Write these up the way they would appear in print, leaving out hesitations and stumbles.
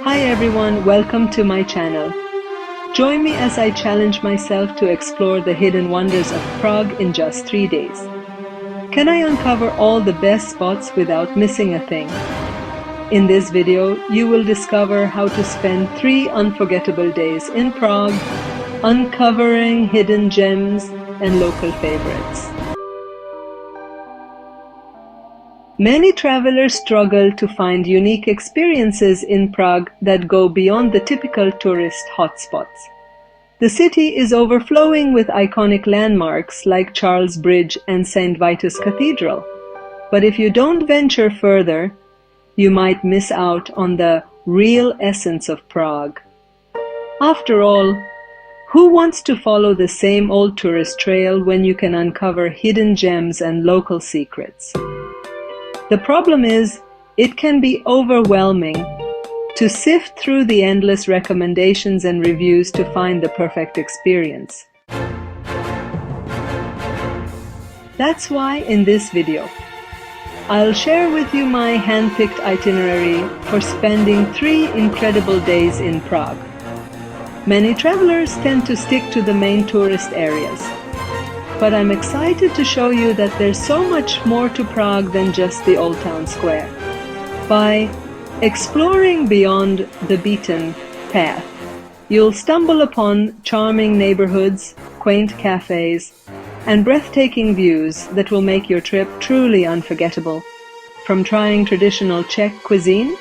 Hi everyone, welcome to my channel. Join me as I challenge myself to explore the hidden wonders of Prague in just 3 days. Can I uncover all the best spots without missing a thing? In this video, you will discover how to spend 3 unforgettable days in Prague, uncovering hidden gems and local favorites. Many travelers struggle to find unique experiences in Prague that go beyond the typical tourist hotspots. The city is overflowing with iconic landmarks like Charles Bridge and St. Vitus Cathedral. But if you don't venture further, you might miss out on the real essence of Prague. After all, who wants to follow the same old tourist trail when you can uncover hidden gems and local secrets? The problem is, it can be overwhelming to sift through the endless recommendations and reviews to find the perfect experience. That's why in this video, I'll share with you my hand-picked itinerary for spending 3 incredible days in Prague. Many travelers tend to stick to the main tourist areas. But I'm excited to show you that there's so much more to Prague than just the Old Town Square. By exploring beyond the beaten path, you'll stumble upon charming neighborhoods, quaint cafes, and breathtaking views that will make your trip truly unforgettable. From trying traditional Czech cuisine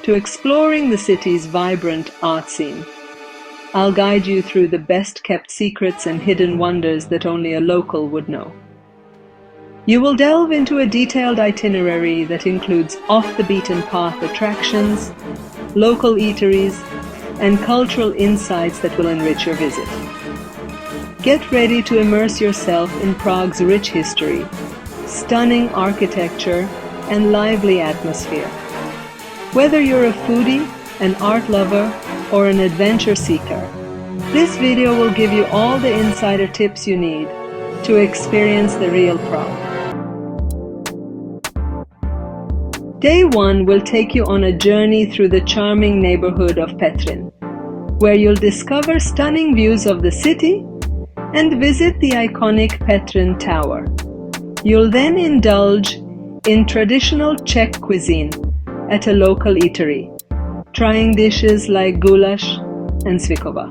to exploring the city's vibrant art scene. I'll guide you through the best-kept secrets and hidden wonders that only a local would know. You will delve into a detailed itinerary that includes off-the-beaten-path attractions, local eateries, and cultural insights that will enrich your visit. Get ready to immerse yourself in Prague's rich history, stunning architecture, and lively atmosphere. Whether you're a foodie, an art lover, or an adventure seeker, this video will give you all the insider tips you need to experience the real Prague. Day 1 will take you on a journey through the charming neighborhood of Petřín, where you'll discover stunning views of the city and visit the iconic Petřín Tower. You'll then indulge in traditional Czech cuisine at a local eatery, trying dishes like goulash and svikova.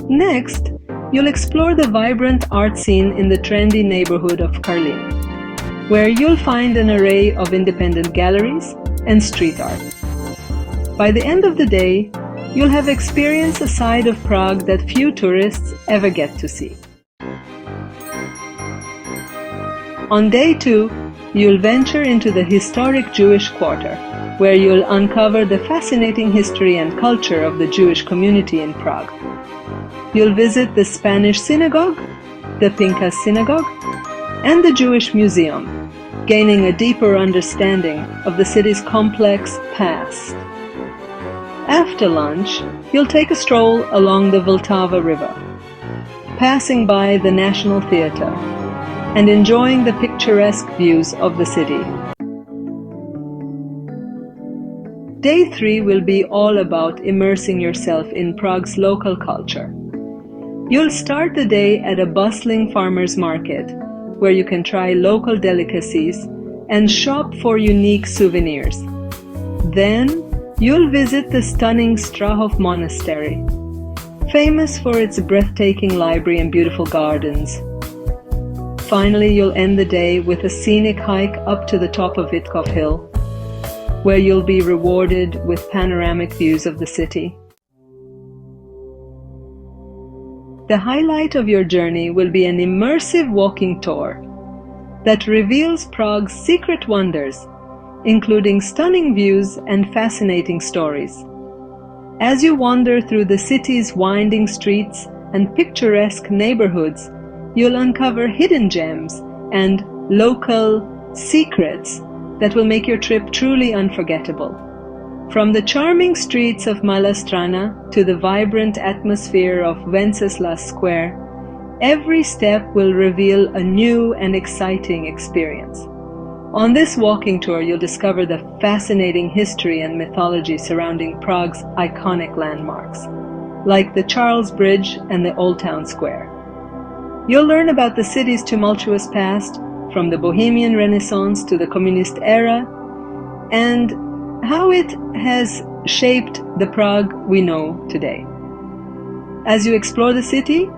Next, you'll explore the vibrant art scene in the trendy neighborhood of Karlín, where you'll find an array of independent galleries and street art. By the end of the day, you'll have experienced a side of Prague that few tourists ever get to see. On day 2, you'll venture into the historic Jewish quarter, where you'll uncover the fascinating history and culture of the Jewish community in Prague. You'll visit the Spanish synagogue, the Pinkas synagogue, and the Jewish museum, gaining a deeper understanding of the city's complex past. After lunch, you'll take a stroll along the Vltava river, passing by the National Theatre and enjoying the picturesque views of the city. Day 3 will be all about immersing yourself in Prague's local culture. You'll start the day at a bustling farmers market, where you can try local delicacies and shop for unique souvenirs. Then, you'll visit the stunning Strahov Monastery, famous for its breathtaking library and beautiful gardens. Finally, you'll end the day with a scenic hike up to the top of Vítkov hill, where you'll be rewarded with panoramic views of the city. The highlight of your journey will be an immersive walking tour that reveals Prague's secret wonders, including stunning views and fascinating stories. As you wander through the city's winding streets and picturesque neighborhoods, you'll uncover hidden gems and local secrets that will make your trip truly unforgettable. From the charming streets of Malá Strana to the vibrant atmosphere of Wenceslas Square, every step will reveal a new and exciting experience. On this walking tour, you'll discover the fascinating history and mythology surrounding Prague's iconic landmarks, like the Charles Bridge and the Old Town Square. You'll learn about the city's tumultuous past, from the Bohemian Renaissance to the Communist era, and how it has shaped the Prague we know today. As you explore the city,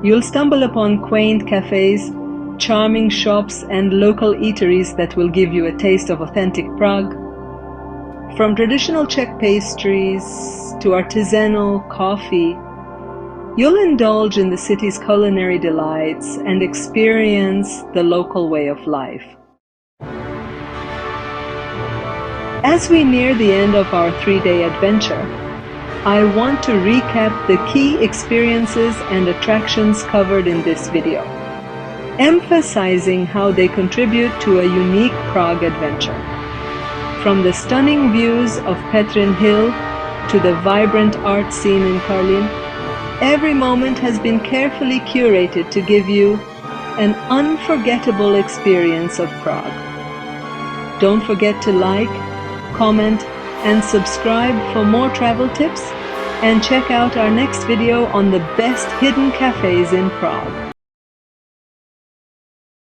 you'll stumble upon quaint cafes, charming shops, and local eateries that will give you a taste of authentic Prague. From traditional Czech pastries to artisanal coffee, you'll indulge in the city's culinary delights and experience the local way of life. As we near the end of our 3-day adventure, I want to recap the key experiences and attractions covered in this video, emphasizing how they contribute to a unique Prague adventure. From the stunning views of Petřín Hill to the vibrant art scene in Karlín, every moment has been carefully curated to give you an unforgettable experience of Prague. Don't forget to like, comment, and subscribe for more travel tips, and check out our next video on the best hidden cafes in Prague.